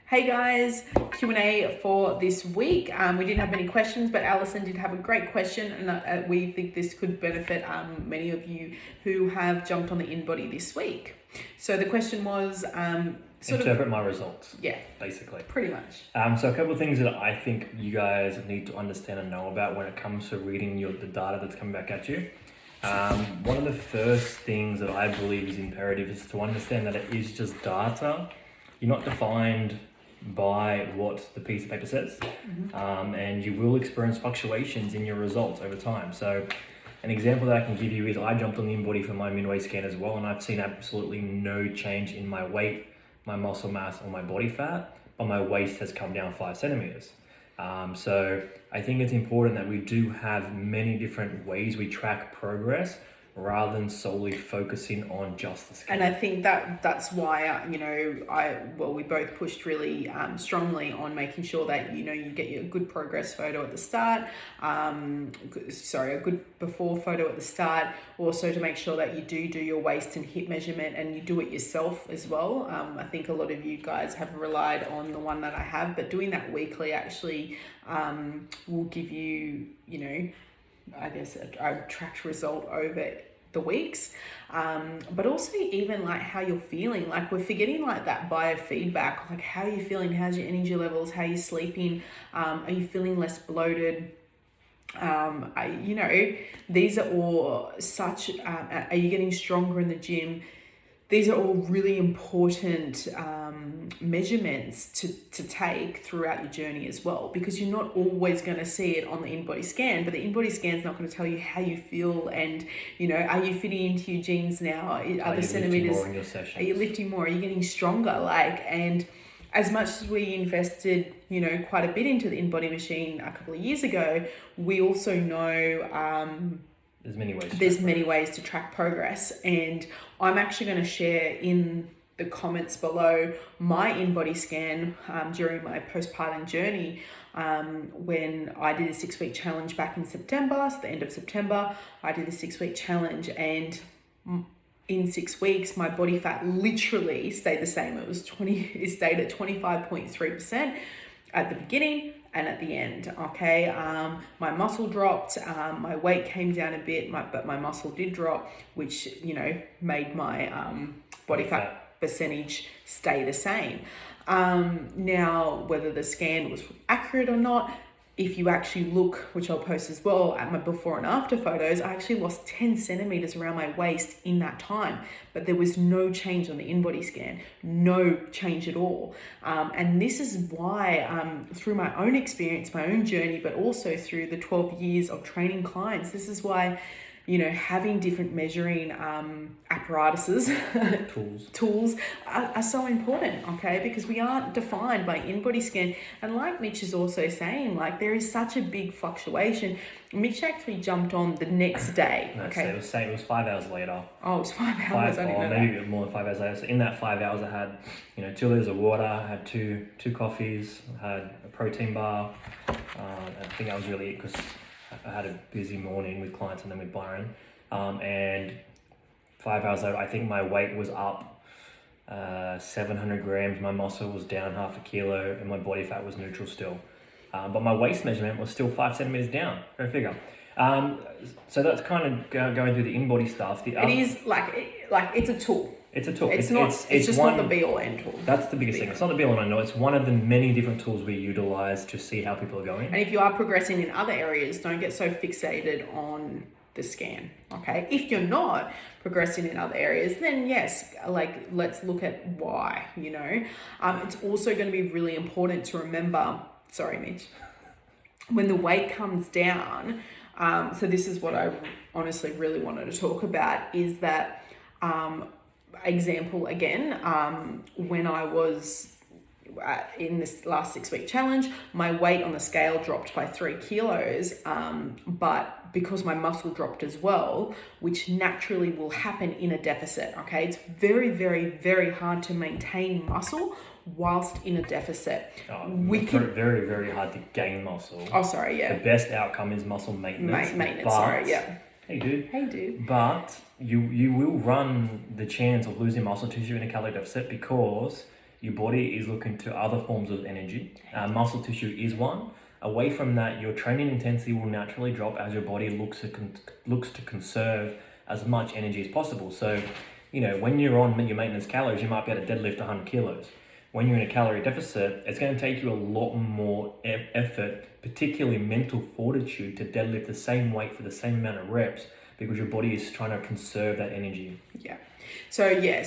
Hey guys, Q&A for this week. We didn't have many questions, but Alison did have a great question, and we think this could benefit many of you who have jumped on the InBody this week. So the question was interpret my results. Yeah, basically. Pretty much. So a couple of things that I think you guys need to understand and know about when it comes to reading the data that's coming back at you. One of the first things that I believe is imperative is to understand that it is just data. You're not defined by what the piece of paper says, and you will experience fluctuations in your results over time. So an example that I can give you is I jumped on the InBody for my midway scan as well, and I've seen absolutely no change in my weight, my muscle mass, or my body fat, but my waist has come down 5 centimeters. So I think it's important that we do have many different ways we track progress rather than solely focusing on just the scan. And I think that's why, we both pushed really strongly on making sure that, you get your good progress photo at the start, a good before photo at the start, also to make sure that you do your waist and hip measurement and you do it yourself as well. I think a lot of you guys have relied on the one that I have, but doing that weekly actually will give you, a tracked result over the weeks, but also even like how you're feeling. Like we're forgetting like that biofeedback, like how are you feeling, how's your energy levels, how are you sleeping, are you feeling less bloated, these are all such, are you getting stronger in the gym? These are all really important measurements to take throughout your journey as well, because you're not always going to see it on the InBody scan, but the InBody scan is not going to tell you how you feel and, are you fitting into your jeans now? Are the centimeters, are you lifting more? Are you getting stronger? And as much as we invested, quite a bit into the InBody machine a couple of years ago, we also know there's many ways to track progress. And I'm actually going to share in the comments below my InBody scan during my postpartum journey, when I did a 6-week challenge back in September. So the end of September, I did a 6-week challenge, and in 6 weeks, my body fat literally stayed the same. It stayed at 25.3% at the beginning and at the end. Okay, my muscle dropped, my weight came down a bit, but my muscle did drop, which made my body fat percentage stay the same. Now, whether the scan was accurate or not, if you actually look, which I'll post as well, at my before and after photos, I actually lost 10 centimeters around my waist in that time, but there was no change on the InBody scan, no change at all. And this is why, through my own experience, my own journey, but also through the 12 years of training clients, this is why, having different measuring apparatuses, tools are so important, okay? Because we aren't defined by InBody scan. And like Mitch is also saying, like there is such a big fluctuation. Mitch actually jumped on the next day. Okay. It was 5 hours later. Oh, it was 5 hours. Maybe a bit more than 5 hours later. So in that 5 hours, I had 2 liters of water, I had two coffees, I had a protein bar. I think that was really it, because I had a busy morning with clients and then with Byron, and 5 hours later, I think my weight was up 700 grams, my muscle was down half a kilo, and my body fat was neutral still. But my waist measurement was still 5 centimeters down. Go figure. So that's kind of going through the InBody stuff. It is like it's a tool. It's a tool. It's just not the be all end tool. That's the biggest thing. It's not the be all end all. It's one of the many different tools we utilize to see how people are going. And if you are progressing in other areas, don't get so fixated on the scan. Okay. If you're not progressing in other areas, then yes, let's look at why. It's also going to be really important to remember. Sorry, Mitch. When the weight comes down, so this is what I honestly really wanted to talk about, is that example again, when I was in this last 6-week challenge, my weight on the scale dropped by 3 kilos, but because my muscle dropped as well, which naturally will happen in a deficit. Okay, it's very, very, very hard to maintain muscle whilst in a deficit. Very, very hard to gain muscle. Oh, sorry, yeah. The best outcome is muscle maintenance. Hey dude. But you will run the chance of losing muscle tissue in a calorie deficit, because your body is looking to other forms of energy. Muscle tissue is one. Away from that, your training intensity will naturally drop as your body looks to conserve as much energy as possible. So, when you're on your maintenance calories, you might be able to deadlift 100 kilos. When you're in a calorie deficit, it's going to take you a lot more effort, particularly mental fortitude, to deadlift the same weight for the same amount of reps because your body is trying to conserve that energy. Yeah. So you'll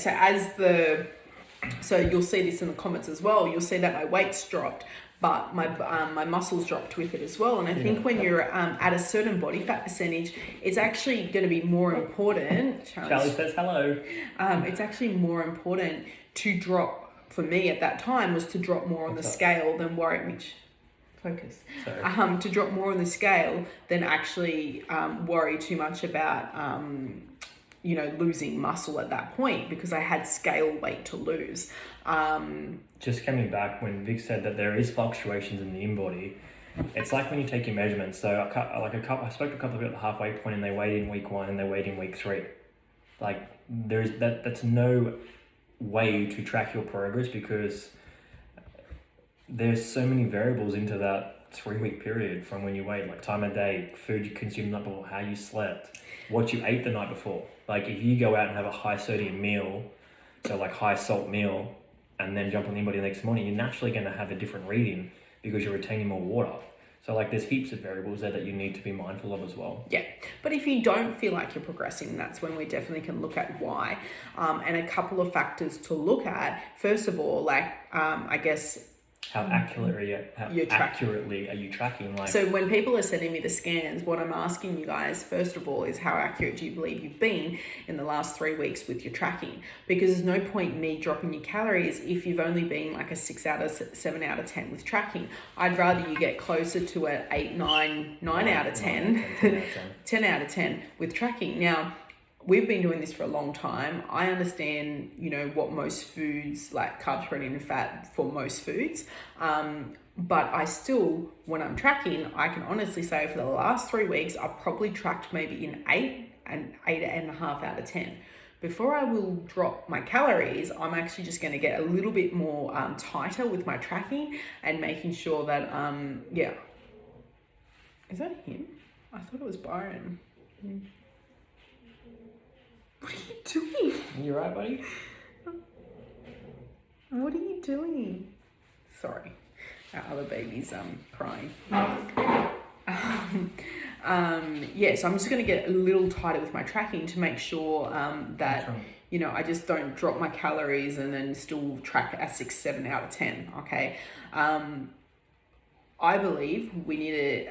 see this in the comments as well. You'll see that my weight's dropped, but my muscles dropped with it as well. And I think when you're at a certain body fat percentage, it's actually going to be more important. Charlie says hello. It's actually more important to drop, for me at that time, was to drop more on the scale than worry, Mitch. Focus. To drop more on the scale than actually worry too much about losing muscle at that point, because I had scale weight to lose. Just coming back when Vic said that there is fluctuations in the in-body, it's like when you take your measurements. So I spoke to a couple of people at the halfway point, and they weighed in week 1 and they weighed in week 3. Like that's no way to track your progress, because there's so many variables into that 3-week period from when you weighed, like time of day, food you consumed the night before, how you slept, what you ate the night before. Like if you go out and have a high sodium meal, so like high salt meal, and then jump on the in-body the next morning, you're naturally going to have a different reading because you're retaining more water. So there's heaps of variables there that you need to be mindful of as well. Yeah, but if you don't feel like you're progressing, that's when we definitely can look at why. And a couple of factors to look at. First of all, I guess, how accurately are you tracking? So when people are sending me the scans, what I'm asking you guys, first of all, is how accurate do you believe you've been in the last 3 weeks with your tracking? Because there's no point in me dropping your calories if you've only been like a 6 out of 7 out of 10 with tracking. I'd rather you get closer to an 8, 9 out of 10, 10 out of 10 with tracking. Now, we've been doing this for a long time. I understand, what most foods, like carbs, protein, and fat for most foods. But I still, when I'm tracking, I can honestly say for the last 3 weeks, I've probably tracked maybe in 8.5 out of 10. Before I will drop my calories, I'm actually just going to get a little bit more tighter with my tracking and making sure that, Is that him? I thought it was Byron. What are you doing? You right, buddy? What are you doing? Sorry, our other baby's crying. So I'm just going to get a little tighter with my tracking to make sure that I just don't drop my calories and then still track at 6, 7 out of 10. Okay, I believe we need to.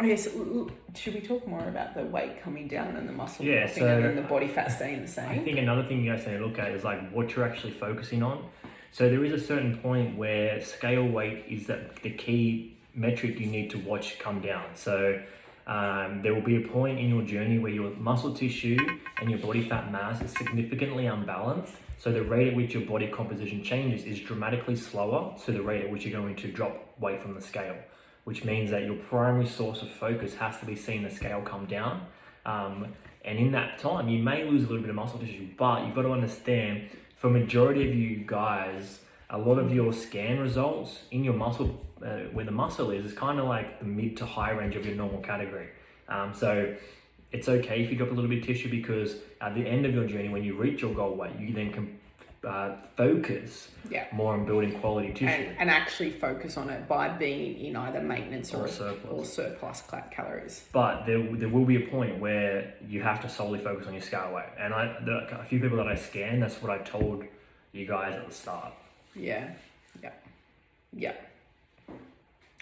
Okay, so should we talk more about the weight coming down and the muscle dropping and then the body fat staying the same? I think another thing you guys need to look at is what you're actually focusing on. So there is a certain point where scale weight is the key metric you need to watch come down. So there will be a point in your journey where your muscle tissue and your body fat mass is significantly unbalanced. So the rate at which your body composition changes is dramatically slower to the rate at which you're going to drop weight from the scale, which means that your primary source of focus has to be seeing the scale come down. And in that time, you may lose a little bit of muscle tissue, but you've got to understand, for majority of you guys, a lot of your scan results in your muscle, where the muscle is kind of like the mid to high range of your normal category. So it's okay if you drop a little bit of tissue, because at the end of your journey, when you reach your goal weight, you then can focus more on building quality tissue. And actually focus on it by being in either maintenance or surplus calories. But there will be a point where you have to solely focus on your scale weight. And a few people that I scan, that's what I told you guys at the start. Yeah.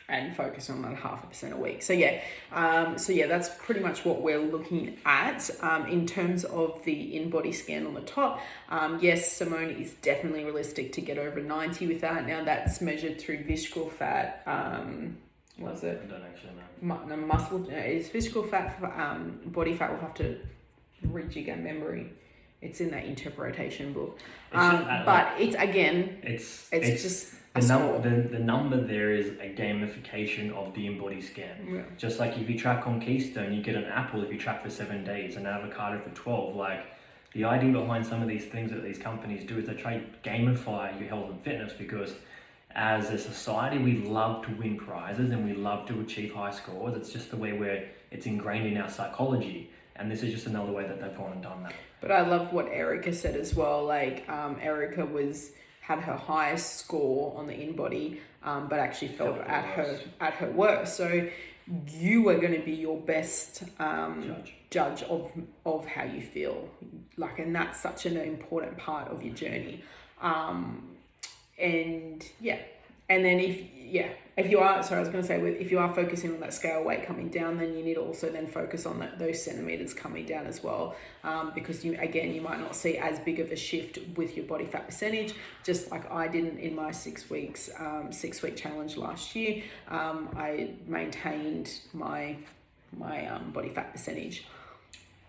And focus on that 0.5% a week. So that's pretty much what we're looking at in terms of the in-body scan on the top. Yes, Simone is definitely realistic to get over 90 with that. Now that's measured through visceral fat. What is it? I don't actually know. Muscle is visceral fat. Body fat will have to rejig our memory. It's in that interpretation book. It's just. The number there is a gamification of the in-body scan. Yeah. Just like if you track on Keystone, you get an apple if you track for 7 days, an avocado for 12. The idea behind some of these things that these companies do is they try to gamify your health and fitness, because as a society we love to win prizes and we love to achieve high scores. It's just the way where it's ingrained in our psychology, and this is just another way that they've gone and done that. But I love what Erica said as well. Like Erica had her highest score on the InBody, but actually felt at her worst. So you are going to be your best judge of how you feel. Like, and that's such an important part of your journey. And yeah, and then if you are, sorry, I was going to say, if you are focusing on that scale weight coming down, then you need to also then focus on those centimeters coming down as well, because you might not see as big of a shift with your body fat percentage, just like I didn't in my 6 week challenge last year. I maintained my body fat percentage.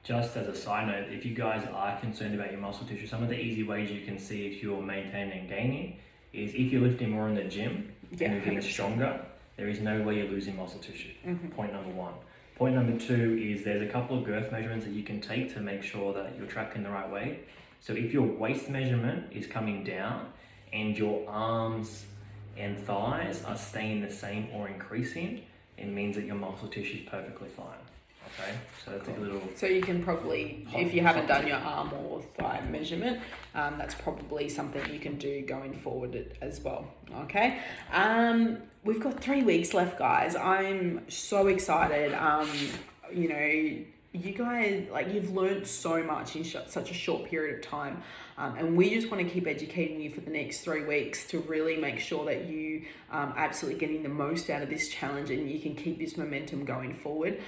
Just as a side note, if you guys are concerned about your muscle tissue, some of the easy ways you can see if you're maintaining and gaining is if you're lifting more in the gym and you're getting stronger, there is no way you're losing muscle tissue. Point number one. Point number two is there's a couple of girth measurements that you can take to make sure that you're tracking the right way. So if your waist measurement is coming down and your arms and thighs are staying the same or increasing, it means that your muscle tissue is perfectly fine. Okay, so that's a little. So you can probably, if you haven't done your arm or thigh measurement, that's probably something you can do going forward as well. Okay, we've got 3 weeks left, guys. I'm so excited. You guys, you've learned so much in such a short period of time. And we just want to keep educating you for the next 3 weeks to really make sure that you absolutely getting the most out of this challenge and you can keep this momentum going forward.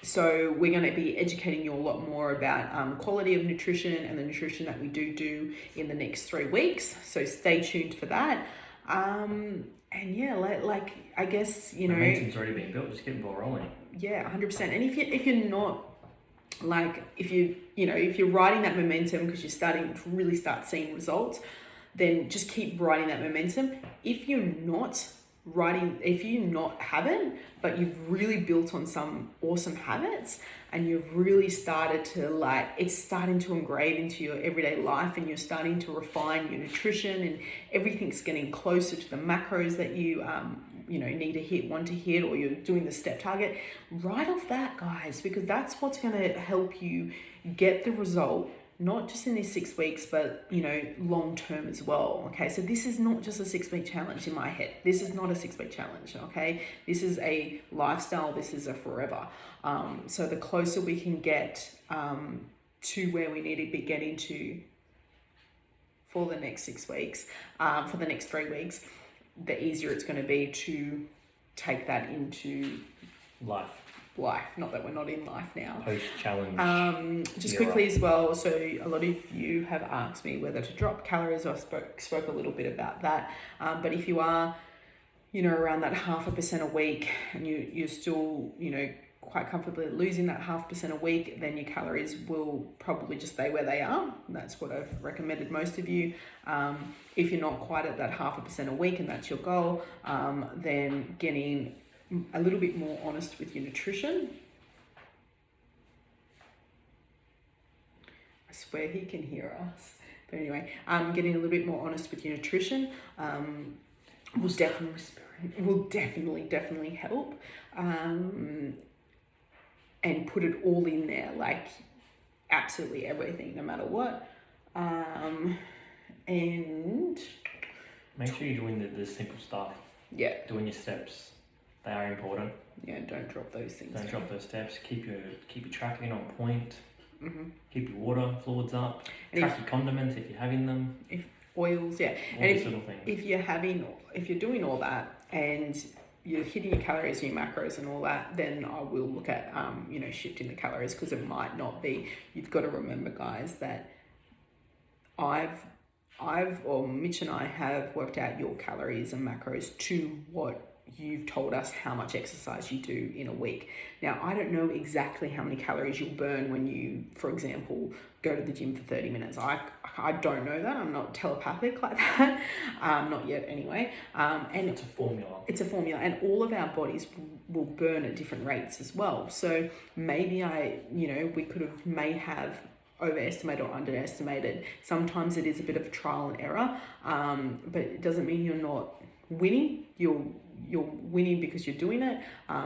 So we're going to be educating you a lot more about quality of nutrition and the nutrition that we do in the next 3 weeks. So stay tuned for that. And yeah, I guess, momentum's already been built. Just get the ball rolling. Yeah, 100%. And if you're not, if you're riding that momentum because you're starting to really start seeing results, then just keep riding that momentum. If you're not haven't, but you've really built on some awesome habits and you've really started to it's starting to engrave into your everyday life and you're starting to refine your nutrition and everything's getting closer to the macros that you want to hit, or you're doing the step target, write off that, guys, because that's what's going to help you get the result, not just in these 6 weeks, but, long term as well. Okay. So this is not just a 6 week challenge in my head. This is not a 6 week challenge. Okay. This is a lifestyle. This is a forever. So the closer we can get, to where we need to be getting to for the next 6 weeks, for the next 3 weeks, the easier it's going to be to take that into life. Not that we're not in life now. Post-challenge. Just quickly as well, so a lot of you have asked me whether to drop calories. I spoke a little bit about that. But if you are, around that 0.5% a week and you're still, quite comfortably losing that 0.5% a week, then your calories will probably just stay where they are. That's what I've recommended most of you. If you're not quite at that 0.5% a week and that's your goal, then getting a little bit more honest with your nutrition. I swear he can hear us. But anyway, getting a little bit more honest with your nutrition will definitely help. And put it all in there, absolutely everything, no matter what. And make sure you're doing the simple stuff. Yeah. Doing your steps. They are important. Yeah, don't drop those things. Don't drop those steps. Keep your tracking on point. Mm-hmm. Keep your water fluids up. Track your condiments if you're having them. If oils, yeah. All these little things. If you're doing all that and you're hitting your calories and your macros and all that, then I will look at shifting the calories, because it might not be. You've got to remember, guys, that Mitch and I have worked out your calories and macros to what you've told us how much exercise you do in a week. Now, I don't know exactly how many calories you'll burn when you, for example, go to the gym for 30 minutes. I don't know that. I'm not telepathic like that. Not yet anyway. And it's a formula. It's a formula. And all of our bodies will burn at different rates as well. So maybe may have overestimated or underestimated. Sometimes it is a bit of a trial and error, but it doesn't mean you're not winning. You're winning because you're doing it.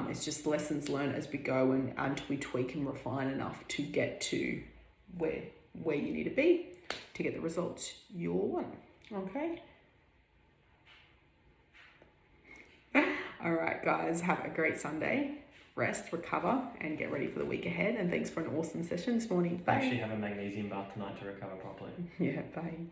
It's just lessons learned as we go and until we tweak and refine enough to get to where you need to be to get the results you want. Okay. All right, guys, have a great Sunday. Rest, recover, and get ready for the week ahead. And thanks for an awesome session this morning. Bye. Actually have a magnesium bath tonight to recover properly. Yeah, bye.